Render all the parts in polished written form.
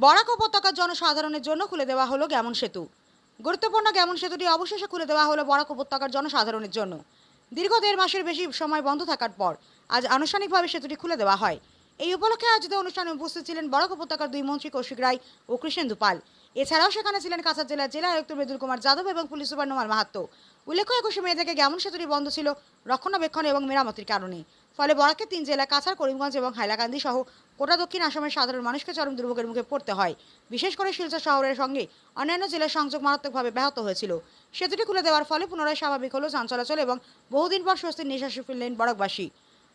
বরাক উপত্যকার জনসাধারণের জন্য খুলে দেওয়া হলো গ্যামন সেতু। গুরুত্বপূর্ণ গ্যামন সেতুটি অবশেষে খুলে দেওয়া হলো বরাক উপত্যকার জনসাধারণের জন্য। দীর্ঘ ১.৫ মাসের বেশি সময় বন্ধ থাকার পর আজ আনুষ্ঠানিকভাবে সেতুটি খুলে দেওয়া হয়। এই উপলক্ষে আয়োজিত অনুষ্ঠানে উপস্থিত ছিলেন বরাক উপত্যকার ২ মন্ত্রী কৌশিক রায় ও কৃষ্ণেন্দু পাল। এছাড়াও সেখানে ছিলেন কাছাড় জেলার জেলা আয়ুক্ত মৃদুল কুমার যাদব এবং পুলিশ সুপার নোমান মাহাতো। উল্লেখ্য, ২১ মে থেকে গ্যামন সেতুটি বন্ধ ছিল রক্ষণাবেক্ষণ এবং মেরামতির কারণে। ফলে বরাকের ৩ জেলা কাছাড়, করিমগঞ্জ এবং হাইলাকান্দি সহ গোটা দক্ষিণ আসামের সাধারণ মানুষকে চরম দুর্ভোগের মুখে পড়তে হয়। বিশেষ করে শিলচর শহরের সঙ্গে অন্যান্য জেলার সংযোগ মারাত্মকভাবে ব্যাহত হয়েছিল। সেতুটি খুলে দেওয়ার ফলে পুনরায় স্বাভাবিক হলো যান চলাচল এবং বহুদিন পর স্বস্তির নিঃশ্বাস ফেললেন বরাকবাসী।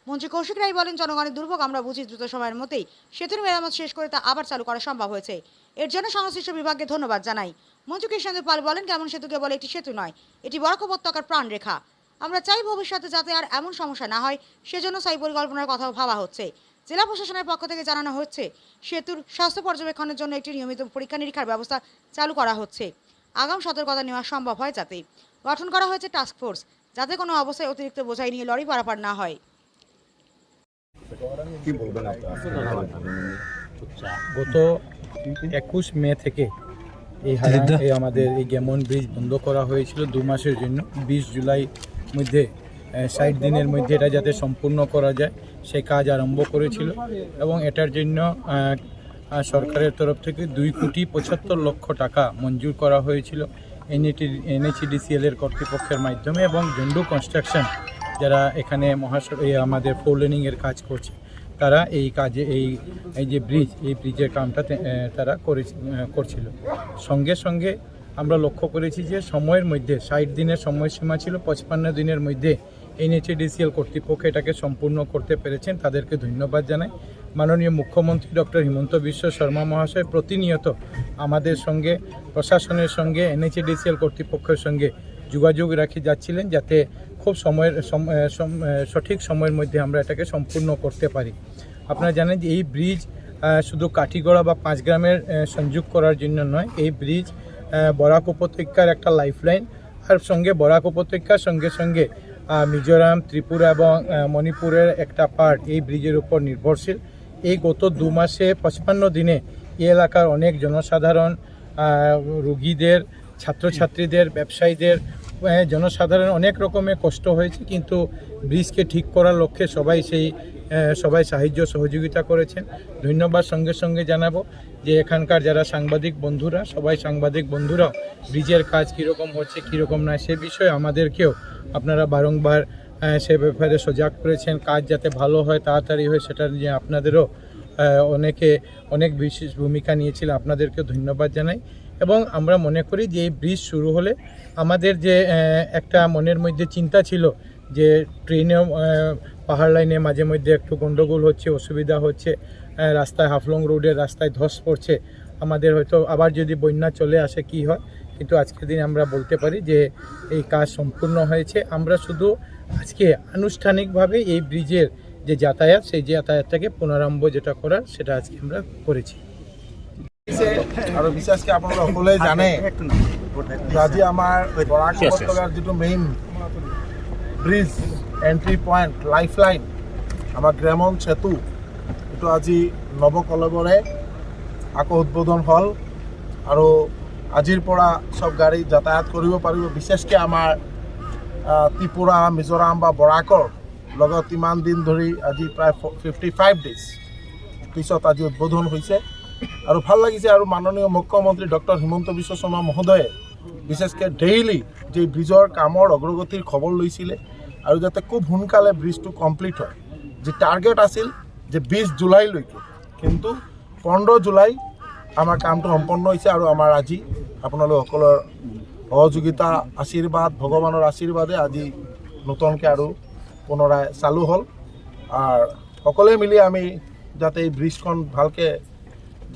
মন্ত্রী কৌশিক রায় বলেন, জনগণের দুর্ভোগ আমরা বুঝি, দ্রুত সময়ের মধ্যেই সেতুর মেরামত শেষ করে তা আবার চালু করা সম্ভব হয়েছে। এর জন্য সংশ্লিষ্ট বিভাগকে ধন্যবাদ জানাই। মন্ত্রী কৃষ্ণেন্দু পাল বলেন, গ্যামন সেতু কেবল একটি সেতু নয়, এটি বরাক উপত্যকার প্রাণরেখা। আমরা চাই ভবিষ্যতে যাতে আর এমন সমস্যা না হয়, সেজন্য স্থায়ী পরিকল্পনার কথাও ভাবা হচ্ছে। জেলা প্রশাসনের পক্ষ থেকে জানানো হচ্ছে, সেতুর স্বাস্থ্য পর্যবেক্ষণের জন্য একটি নিয়মিত পরীক্ষা নিরীক্ষার ব্যবস্থা চালু করা হচ্ছে। আগাম সতর্কতা নেওয়া সম্ভব হয় যাতে। গঠন করা হয়েছে টাস্ক ফোর্স, যাতে কোনো অবস্থায় অতিরিক্ত বোঝাই নিয়ে লরি পারাপার না হয়। গত ২১ মে থেকে এই আমাদের এই গ্যামন ব্রিজ বন্ধ করা হয়েছিল ২ মাসের জন্য। ২০ জুলাই মধ্যে ৬০ দিনের মধ্যে এটা যাতে সম্পূর্ণ করা যায় সেই কাজ আরম্ভ করেছিল এবং এটার জন্য সরকারের তরফ থেকে ২,৭৫,০০,০০০ টাকা মঞ্জুর করা হয়েছিল NHEDCL এর কর্তৃপক্ষের মাধ্যমে এবং জন্ডু কনস্ট্রাকশন যারা এখানে আমাদের ফোর লেনিংয়ের কাজ করছে তারা এই কাজে এই যে ব্রিজের কামটা তারা করছিল। সঙ্গে সঙ্গে আমরা লক্ষ্য করেছি যে সময়ের মধ্যে ৬০ দিনের সময়সীমা ছিল, ৫৫ দিনের মধ্যে NHEDCL কর্তৃপক্ষ এটাকে সম্পূর্ণ করতে পেরেছেন, তাদেরকে ধন্যবাদ জানাই। মাননীয় মুখ্যমন্ত্রী ডক্টর হিমন্ত বিশ্ব শর্মা মহাশয় প্রতিনিয়ত আমাদের সঙ্গে, প্রশাসনের সঙ্গে, NHEDCL কর্তৃপক্ষের সঙ্গে যোগাযোগ রাখে যাচ্ছিলেন যাতে খুব সঠিক সময়ের মধ্যে আমরা এটাকে সম্পূর্ণ করতে পারি। আপনারা জানেন যে এই ব্রিজ শুধু কাঠিগড়া বা ৫ গ্রামের সংযোগ করার জন্য নয়, এই ব্রিজ বরাক উপত্যকার একটা লাইফলাইন। আর সঙ্গে বরাক উপত্যকার সঙ্গে সঙ্গে মিজোরাম, ত্রিপুরা এবং মণিপুরের একটা পার্ট এই ব্রিজের উপর নির্ভরশীল। এই গত ২ মাসে ৫৫ দিনে এই এলাকার অনেক জনসাধারণ, রোগীদের, ছাত্রছাত্রীদের, ব্যবসায়ীদের, জনসাধারণ অনেক রকমের কষ্ট হয়েছে, কিন্তু ব্রিজকে ঠিক করার লক্ষ্যে সবাই সাহায্য সহযোগিতা করেছেন। ধন্যবাদ সঙ্গে সঙ্গে জানাবো যে এখানকার যারা সাংবাদিক বন্ধুরা, সাংবাদিক বন্ধুরাও ব্রিজের কাজ কীরকম হচ্ছে কীরকম নয় সে বিষয়ে আমাদেরকেও আপনারা বারংবার সে ব্যাপারে সজাগ করেছেন। কাজ যাতে ভালো হয়, তাড়াতাড়ি হয়, সেটা নিয়ে আপনাদেরও অনেক বিশেষ ভূমিকা নিয়েছিল, আপনাদেরকে ধন্যবাদ জানাই। এবং আমরা মনে করি যে এই ব্রিজ শুরু হলে আমাদের যে একটা মনের মধ্যে চিন্তা ছিল যে ট্রেনেও পাহাড় লাইনে মাঝে মধ্যে একটু গণ্ডগোল হচ্ছে, অসুবিধা হচ্ছে, রাস্তায় হাফলং রোডের রাস্তায় ধস পড়ছে, আমাদের হয়তো আবার যদি বন্যা চলে আসে কি হয়, কিন্তু আজকের দিন আমরা বলতে পারি যে এই কাজ সম্পূর্ণ হয়েছে। আমরা শুধু আজকে আনুষ্ঠানিকভাবে এই ব্রিজের যে যাতায়াত, সেই যাতায়াতটাকে পুনরারম্ভ যেটা করার সেটা আজকে আমরা করেছি। আৰু বিশেষকৈ আপোনালোকে সকলোৱে জানে আজি আমাৰ বৰাক উপত্যকাৰ যিটো main bridge, entry point, life line, আমাৰ গ্যামন সেতু, এইটো আজি নৱকলবৰে আকৌ উদ্বোধন হ'ল আৰু আজিৰ পৰা চব গাড়ী যাতায়াত কৰিব পাৰিব। বিশেষকৈ আমাৰ ত্ৰিপুৰা, মিজোৰাম বা বৰাকৰ লগত ইমান দিন ধৰি আজি প্ৰায় 55 ডেজ পিছত আজি উদ্বোধন হৈছে আৰু ভাল লাগিছে। আৰু মাননীয় মুখ্যমন্ত্ৰী ডক্টৰ হিমন্ত বিশ্ব শৰ্মা মহোদয়ে বিশেষকৈ ডেইলি যে ব্ৰিজৰ কামৰ অগ্ৰগতিৰ খবৰ লৈছিলে আৰু যাতে খুব সোনকালে ব্ৰিজটো কমপ্লিট হয়। যে টাৰ্গেট আছিল যে ২০ জুলাইলৈকে, কিন্তু ১৫ জুলাই আমাৰ কামটো সম্পন্ন হৈছে। আৰু আমাৰ আজি আপোনালোক সকলৰ সহযোগিতা, আশীৰ্বাদ, ভগৱানৰ আশীৰ্বাদে আজি নতুনকৈ আৰু পুনৰাই চালু হ'ল। আৰু সকলোৱে মিলি আমি যাতে এই ব্ৰিজখন ভালকৈ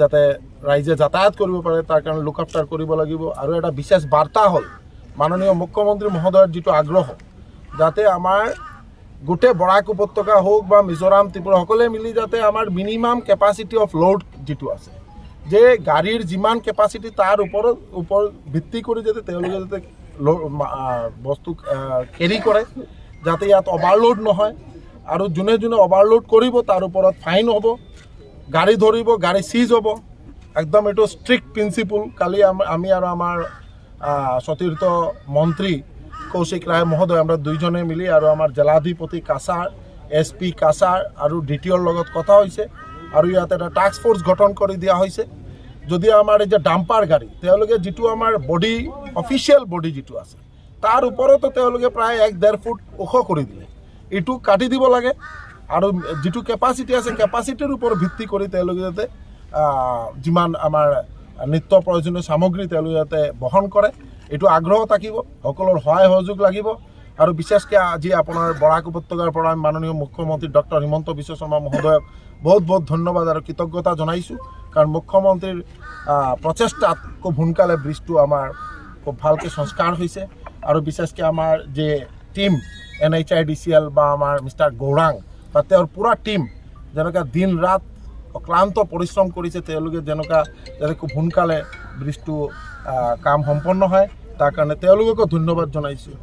যাতে ৰাইজে যাতায়াত কৰিব পাৰে তাৰ কাৰণে লুক আফটাৰ কৰিব লাগিব। আৰু এটা বিশেষ বাৰ্তা হ'ল মাননীয় মুখ্যমন্ত্ৰী মহোদয়ৰ যিটো আগ্ৰহ, যাতে আমাৰ গোটেই বৰাক উপত্যকা হওক বা মিজোৰাম, ত্ৰিপুৰা সকলোৱে মিলি যাতে আমাৰ মিনিমাম কেপাচিটি অফ লোড যিটো আছে, যে গাড়ীৰ যিমান কেপাচিটি তাৰ ওপৰত ভিত্তি কৰি যাতে তেওঁলোকে যাতে বস্তু কেৰি কৰে, যাতে ইয়াত অভাৰলোড নহয়। আৰু যোনে যোনে অভাৰলোড কৰিব তাৰ ওপৰত ফাইন হ'ব, গাড়ী ধৰিব, গাড়ী চিজ হ'ব। একদম এইটো ষ্ট্ৰিক্ট প্ৰিন্সিপল। কালি আমি আৰু আমাৰ সতীৰ্থ মন্ত্ৰী কৌশিক ৰায় মহোদয় আমরা দুইজনে মিলি আৰু আমাৰ জিলাধিপতি কাছাৰ SP কাছাৰ আৰু DTOৰ লগত কথা হৈছে আৰু ইয়াতে এটা টাস্ক ফোর্স গঠন কৰি দিয়া হৈছে। যদি আমাৰ এই যে ডাম্পাৰ গাড়ী তেওঁলোকে যিটো আমাৰ বডি অফিচিয়েল বডি যিটো আছে তাৰ ওপৰতো তেওঁলোকে প্ৰায় 1-1.5 ফুট ওখ কৰি দিলে। এইটো কাটি দিব লাগে আৰু যিটো কেপাচিটি আছে কেপাচিটিৰ ওপৰত ভিত্তি কৰি তেওঁলোকে যাতে যিমান আমাৰ নিত্য প্ৰয়োজনীয় সামগ্ৰী তেওঁলোকে যাতে বহন কৰে এইটো আগ্ৰহ থাকিব, সকলোৰ সহায় সহযোগ লাগিব। আৰু বিশেষকৈ আজি আপোনাৰ বৰাক উপত্যকাৰ পৰা আমি মাননীয় মুখ্যমন্ত্ৰী ডক্টৰ হিমন্ত বিশ্ব শৰ্মা মহোদয়ক বহুত বহুত ধন্যবাদ আৰু কৃতজ্ঞতা জনাইছোঁ। কাৰণ মুখ্যমন্ত্ৰীৰ প্ৰচেষ্টাত খুব সোনকালে ব্ৰিজটো আমাৰ খুব ভালকৈ সংস্কাৰ হৈছে আৰু বিশেষকৈ আমাৰ যে টিম NHIDCL বা আমাৰ মিষ্টাৰ গৌৰাং বা তেওঁৰ পূৰা টিম যেনেকৈ দিন ৰাত অক্লান্ত পৰিশ্ৰম কৰিছে, তেওঁলোকে যেনেকুৱা যাতে খুব সোনকালে ব্ৰিজটো কাম সম্পন্ন হয় তাৰ কাৰণে তেওঁলোককো ধন্যবাদ জনাইছোঁ।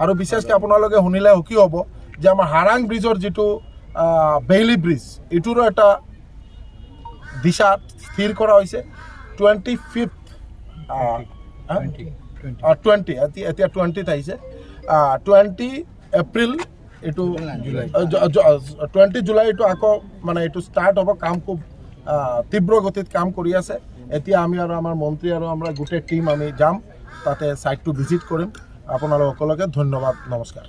আৰু বিশেষকৈ আপোনালোকে শুনিলে সুখী হ'ব যে আমাৰ হাৰাং ব্ৰিজৰ যিটো বেইলি ব্ৰিজ এইটোৰো এটা দিশা স্থিৰ কৰা হৈছে 25th 20 এতিয়া 20ত আহিছে 20 এপ্ৰিল এইটো 20 জুলাই এইটো আকৌ মানে এইটো ষ্টাৰ্ট হ'ব। কাম খুব তীব্ৰ গতিত কাম কৰি আছে। এতিয়া আমি আৰু আমাৰ মন্ত্ৰী আৰু আমাৰ গোটেই টিম আমি যাম তাতে ছাইটটো ভিজিট কৰিম। আপোনালোক সকলোকে ধন্যবাদ, নমস্কাৰ।